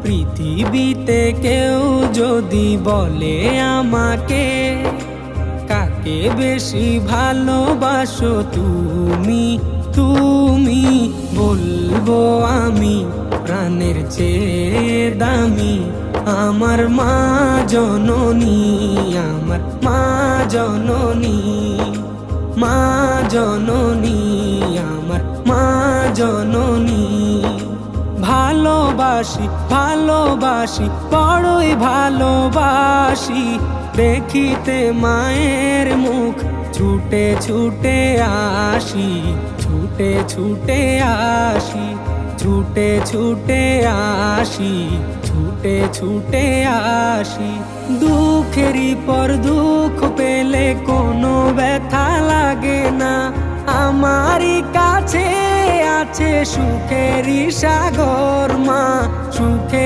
পৃথিবীতে কেউ যদি বলে আমাকে, কাকে বেশি ভালোবাসো তুমি, তুমি বলবো আমি প্রাণের চেয়ে দামি আমার মা জননী, আমার মা জননী, মা জননী, আমার মা জননী। ভালোবাসি ভালোবাসি বড়ই ভালোবাসি, দেখিতে মায়ের মুখ ছুটে ছুটে আসি, ছুটে ছুটে আসি, ছুটে ছুটে আসি, ছুটে ছুটে আসি। দুঃখেরই পর দুঃখ পেলে কোনো ব্যথা লাগে না, আমারই কাছে আছে সুখেরই সাগর মা, সুখে